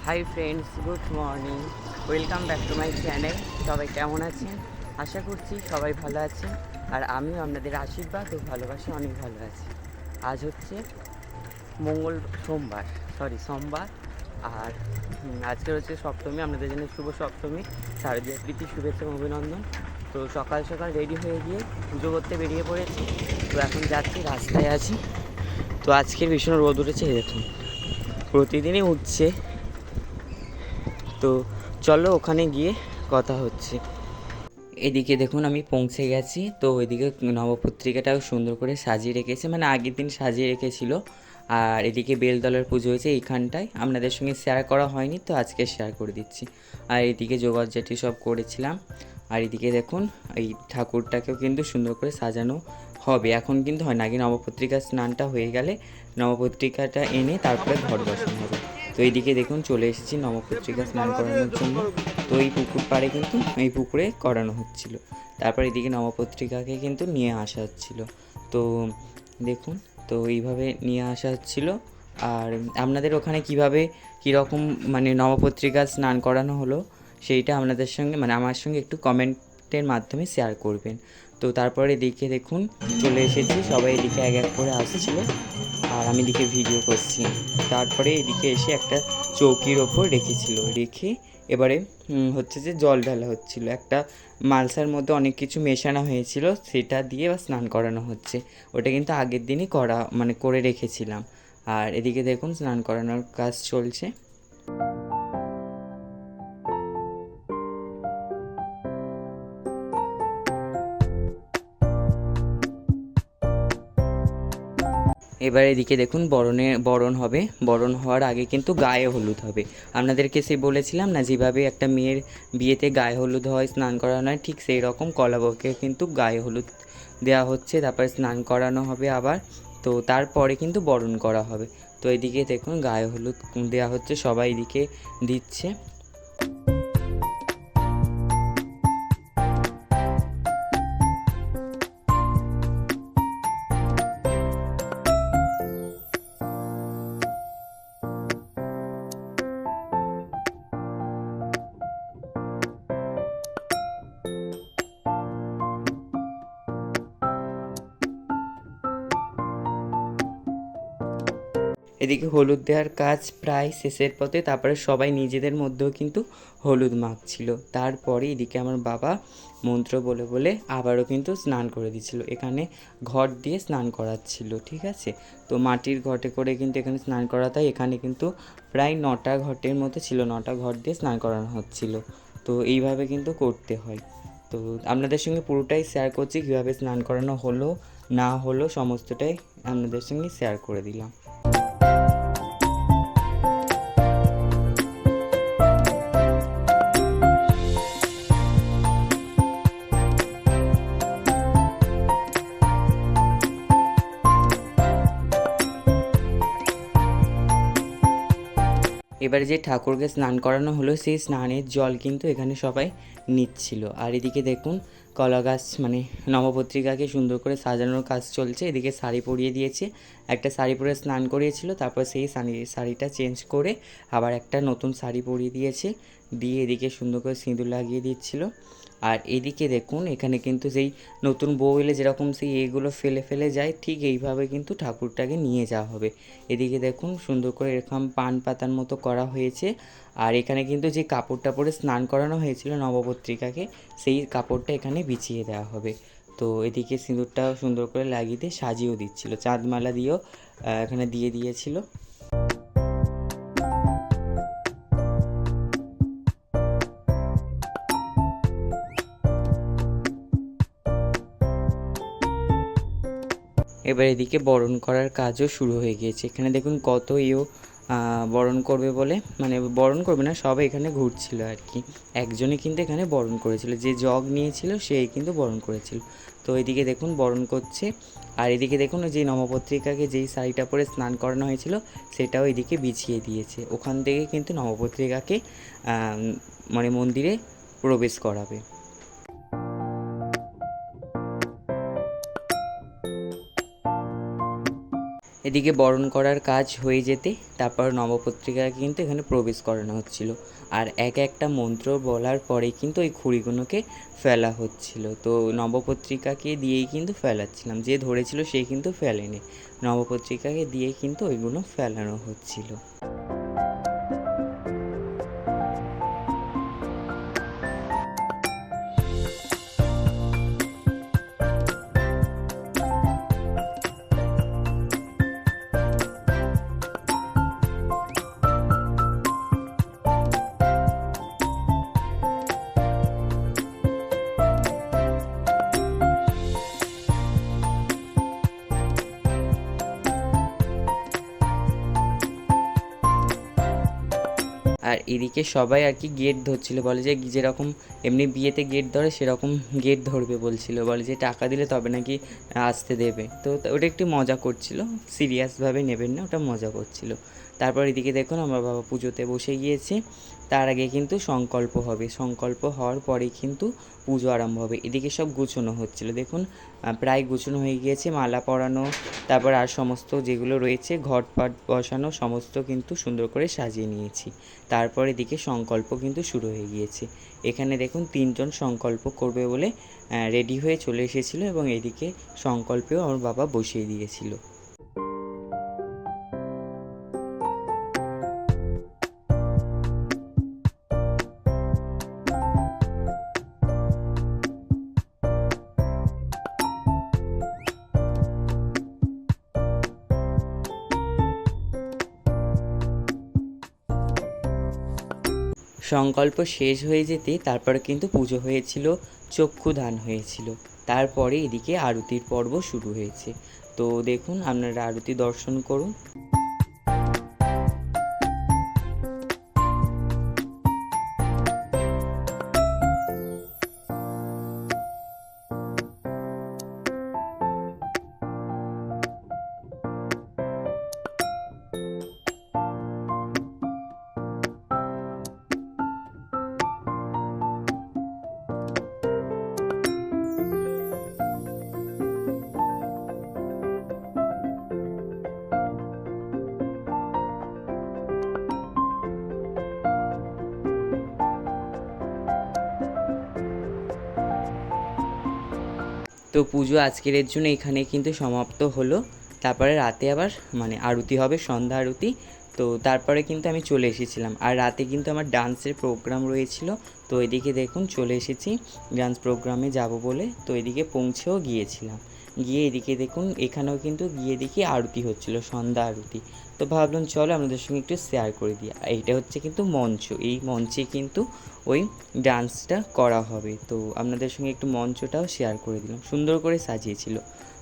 Hi friends, good morning. Welcome back to my channel. সবাই কেমন আছেন? আশা করছি সবাই ভালো আছেন, আর আমিও আপনাদের আশীর্বাদ ও ভালোবাসা অনেক ভালো আছি। আজ হচ্ছে সোমবার। আর আজকের হচ্ছে সপ্তমী। আপনাদের জন্য শুভ সপ্তমী, শারদীয় প্রীতি শুভেচ্ছা এবং অভিনন্দন। তো সকাল সকাল রেডি হয়ে গিয়ে পুজো করতে বেরিয়ে পড়েছি। তো এখন যাচ্ছি, রাস্তায় আছি। তো আজকের ভীষণ রোদ উঠেছে, দেখুন প্রতিদিনই উঠছে। তো চলো ওখানে গিয়ে কথা হচ্ছে। এদিকে দেখুন আমি পৌঁছে গেছি। তো এদিকে নবপত্রিকাটাও সুন্দর করে সাজিয়ে রেখেছে, মানে আগের দিন সাজিয়ে রেখেছিল। আর এদিকে বেলতলার পুজো হয়েছে এইখানটায়, আপনাদের সঙ্গে শেয়ার করা হয়নি, তো আজকে শেয়ার করে দিচ্ছি। আর এদিকে জোগাড়জাটি সব করেছিলাম। আর এদিকে দেখুন এই ঠাকুরটাকেও কিন্তু সুন্দর করে সাজানো হবে। এখন কিন্তু হয় না, আগে নবপত্রিকার স্নানটা হয়ে গেলে নবপত্রিকাটা এনে তারপরে ঘট বসানো হবে। তো এইদিকে দেখুন চলে এসেছি নবপত্রিকা স্নান করানোর জন্য। তো এই পুকুর পাড়ে কিন্তু এই পুকুরে করানো হচ্ছিল। তারপর এদিকে নবপত্রিকাকে কিন্তু নিয়ে আসা হচ্ছিল। তো দেখুন, তো এইভাবে নিয়ে আসা হচ্ছিল। আর আপনাদের ওখানে কিভাবে কীরকম মানে নবপত্রিকা স্নান করানো হলো সেইটা আপনাদের সঙ্গে মানে আমার সঙ্গে একটু কমেন্টের মাধ্যমে শেয়ার করবেন। তো তারপরে এদিকে দেখুন চলে এসেছি, সবাই এদিকে এক এক করে আসছিল আর আমি এদিকে ভিডিও করছি। তারপরে এদিকে এসে একটা চৌকির ওপর রেখে এবারে হচ্ছে যে জল ঢালা হচ্ছিল। একটা মালসার মধ্যে অনেক কিছু মেশানো হয়েছিল, সেটা দিয়ে স্নান করানো হচ্ছে। ওটা কিন্তু আগের দিনই করে রেখেছিলাম। আর এদিকে দেখুন স্নান করানোর কাজ চলছে। এবার এদিকে দেখুন বরণ হবে। বরণ হওয়ার আগে কিন্তু গায়ে হলুদ হবে। আপনাদেরকে বলেছিলাম না, যেভাবে একটা মেয়ের বিয়েতে গায়ে হলুদ হয়, স্নান করানো হয়, ঠিক সেই রকম কলাবউকে কিন্তু গায়ে হলুদ দেওয়া হচ্ছে, তারপরে স্নান করানো হবে আবার। তো তারপরে কিন্তু বরণ করা হবে। তো এদিকে দেখুন গায়ে হলুদ দেওয়া হচ্ছে, সবাই এদিকে দিচ্ছে। এদিকে হলুদ দেওয়ার কাজ প্রায় শেষের পথে। তারপরে সবাই নিজেদের মধ্যেও কিন্তু হলুদ মাখছিল। তারপরে এদিকে আমার বাবা মন্ত্র বলে বলে আবারও কিন্তু স্নান করে দিচ্ছিল। এখানে ঘট দিয়ে স্নান করাচ্ছিল, ঠিক আছে। তো মাটির ঘটে করে কিন্তু এখানে স্নান করাতে হয়। এখানে কিন্তু প্রায় 9টা ঘটের মতো ছিল, 9টা ঘট দিয়ে স্নান করানো হচ্ছিল। তো এইভাবে কিন্তু করতে হয়। তো আপনাদের সঙ্গে পুরোটাই শেয়ার করছি, কীভাবে স্নান করানো হলো না হলো সমস্তটাই আপনাদের সঙ্গে শেয়ার করে দিলাম। এবারে যে ঠাকুরকে স্নান করানো হলো সেই স্নানের জল কিন্তু এখানে সবাই নিচ্ছিল। আর এদিকে দেখুন কলা গাছ মানে নবপত্রিকাকে সুন্দর করে সাজানোর কাজ চলছে। এদিকে শাড়ি পরিয়ে দিয়েছে, একটা শাড়ি পরে স্নান করিয়েছিল, তারপর সেই শাড়িটা চেঞ্জ করে আবার একটা নতুন শাড়ি পরিয়ে দিয়েছে, দিয়ে এদিকে সুন্দর করে সিঁদুর লাগিয়ে দিচ্ছিল। আর এদিকে দেখুন এখানে কিন্তু সেই নতুন বউ এলে যেরকম সেই এগুলো ফেলে ফেলে যায়, ঠিক এইভাবে কিন্তু ঠাকুরটাকে নিয়ে যাওয়া হবে। এদিকে দেখুন সুন্দর করে এরকম পান পাতার মতো করা হয়েছে। আর এখানে কিন্তু যে কাপড়টা পরে স্নান করানো হয়েছিল নবপত্রিকাকে, সেই কাপড়টা এখানে বিছিয়ে দেওয়া হবে। তো এদিকে সিঁদুরটাও সুন্দর করে লাগিয়ে দিয়ে সাজিয়েও দিচ্ছিল, চাঁদমালা দিয়েও এখানে দিয়ে দিয়েছিল। এবার এদিকে বরণ করার কাজও শুরু হয়ে গিয়েছে। এখানে দেখুন কত বরণ করবে বলে, মানে বরণ করবে না, সবাই এখানে ঘুরছিল আর কি। একজনই কিন্তু এখানে বরণ করেছিল, যে জগ নিয়েছিল সেই কিন্তু বরণ করেছিল। তো এদিকে দেখুন বরণ করছে। আর এদিকে দেখুন যে নবপত্রিকাকে যেই শাড়িটা পরে স্নান করানো হয়েছিল সেটাও এদিকে বিছিয়ে দিয়েছে। ওখান থেকে কিন্তু নবপত্রিকাকে মানে মন্দিরে প্রবেশ করাবে। এদিকে বরণ করার কাজ হয়ে যেতে তারপর নবপত্রিকাকে কিন্তু এখানে প্রবেশ করানো হচ্ছিল। আর এক একটা মন্ত্র বলার পরে কিন্তু ওই খুঁড়িগুলোকে ফেলা হচ্ছিল। তো নবপত্রিকাকে দিয়েই কিন্তু ফেলাচ্ছিলাম, যে ধরেছিল সে কিন্তু ফেলেনি, নবপত্রিকাকে দিয়ে কিন্তু ওইগুলো ফেলানো হচ্ছিল। আর এদিকে সবাই আর কি গেট ধরছিল, বলে যে যেরকম এমনি বিয়েতে গেট ধরে সেরকম গেট ধরবে বলছিল, বলে যে টাকা দিলে তবে নাকি আসতে দেবে। তো ওটা একটু মজা করছিল, সিরিয়াসভাবে নেবেন না, ওটা মজা করছিল। তারপর এদিকে দেখুন আমার বাবা পুজোতে বসে গিয়েছে। তার আগে কিন্তু সংকল্প হবে, সংকল্প হওয়ার পরেই কিন্তু পুজো আরম্ভ হবে। এদিকে সব গুছানো হচ্ছিল, দেখুন প্রায় গুছানো হয়ে গিয়েছে, মালা পরানো, তারপর আর সমস্ত যেগুলো রয়েছে ঘট পাট বসানো সমস্ত কিন্তু সুন্দর করে সাজিয়ে নিয়েছি। তারপর এদিকে সংকল্প কিন্তু শুরু হয়ে গিয়েছে। এখানে দেখুন 3 জন সংকল্প করবে বলে রেডি হয়ে চলে এসেছিলো এবং এদিকে সংকল্পেও আমার বাবা বসিয়ে দিয়েছিল। সংকল্প শেষ হয়ে যেতে তারপরে কিন্তু পুজো হয়েছিল, চক্ষুদান হয়েছিল। তারপরে এদিকে আরতির পর্ব শুরু হয়েছে। তো দেখুন আপনারা আরতি দর্শন করুন। তো পুজো আজকের জন্য এখানে কিন্তু সমাপ্ত হলো। তারপরে রাতে আবার আরতি হবে, সন্ধ্যা আরতি। তো তারপরে কিন্তু আমি চলে এসেছিলাম, আর রাতে কিন্তু আমার ডান্সের প্রোগ্রাম রয়েছিল। তো এদিকে দেখুন চলে এসেছি ডান্স প্রোগ্রামে যাব বলে। তো এদিকে পৌঁছেও গিয়েছিলাম, গিয়ে এদিকে দেখুন এখানেও কিন্তু গিয়ে দেখি আরতি হচ্ছিল, সন্ধ্যা আরতি। তো ভাবলাম চলো আপনাদের সঙ্গে একটু শেয়ার করে দিই। এইটা হচ্ছে কিন্তু মঞ্চ, এই মঞ্চে কিন্তু ওই ডান্সটা করা হবে। তো আপনাদের সঙ্গে একটু মঞ্চটাও শেয়ার করে দিলাম, সুন্দর করে সাজিয়েছিল।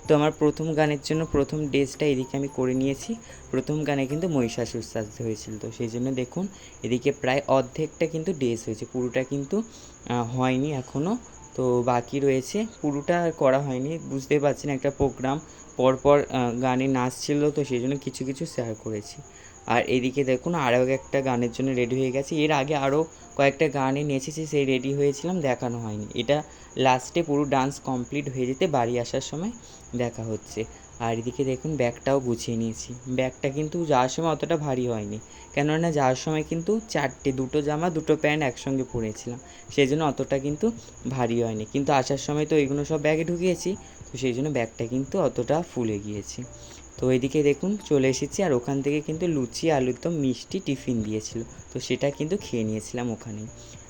তো আমার প্রথম গানের জন্য প্রথম ড্রেসটা এদিকে আমি করে নিয়েছি। প্রথম গানে কিন্তু মহিষাসুর সাজতে হয়েছিল, তো সেই জন্য দেখুন এদিকে প্রায় অর্ধেকটা কিন্তু ড্রেস হয়েছে, পুরোটা কিন্তু হয়নি এখনও। তো বাকি রয়েছে, পুরোটা করা হয়নি, বুঝতে পারছেন একটা প্রোগ্রাম পরপর গানে নাচ ছিল, তো সেই জন্য কিছু কিছু শেয়ার করেছি। আর এদিকে দেখুন আরও একটা গানের জন্য রেডি হয়ে গেছে। এর আগে আরও কয়েকটা গানে নেচেছি, সেই রেডি হয়েছিলাম, দেখানো হয়নি। এটা লাস্টে পুরো ডান্স কমপ্লিট হয়ে যেতে বাড়ি আসার সময় দেখা হচ্ছে। আর এদিকে দেখুন ব্যাগটাও গুছিয়ে নিয়েছি। ব্যাগটা কিন্তু যাওয়ার সময় অতটা ভারী হয়নি, কেননা যাওয়ার সময় কিন্তু দুটো জামা দুটো প্যান্ট একসঙ্গে পরেছিলাম, সেই জন্য অতটা কিন্তু ভারী হয়নি। কিন্তু আসার সময় তো এগুলো সব ব্যাগে ঢুকিয়েছি, তো সেই জন্য ব্যাগটা কিন্তু অতটা ফুলে গিয়েছে। তো এদিকে দেখুন চলে এসেছি, আর ওখান থেকে কিন্তু লুচি আলুর দম মিষ্টি টিফিন দিয়েছিল, তো সেটা কিন্তু খেয়ে নিয়েছিলাম ওখানেই।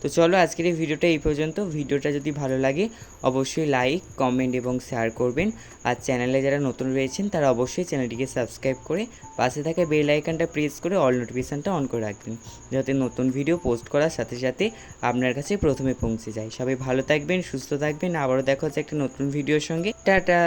তো চলো আজকের এই ভিডিওটা এই পর্যন্ত। ভিডিওটা যদি ভালো লাগে অবশ্যই লাইক কমেন্ট এবং শেয়ার করবেন। আর চ্যানেলে যারা নতুন রয়েছেন তারা অবশ্যই চ্যানেলটিকে সাবস্ক্রাইব করে পাশে থাকা বেল আইকনটা প্রেস করে অল নোটিফিকেশানটা অন করে রাখবেন, যাতে নতুন ভিডিও পোস্ট করার সাথে সাথে আপনার কাছে প্রথমে পৌঁছে যায়। সবাই ভালো থাকবেন, সুস্থ থাকবেন, আবারও দেখা হচ্ছে একটা নতুন ভিডিওর সঙ্গে। টাটা।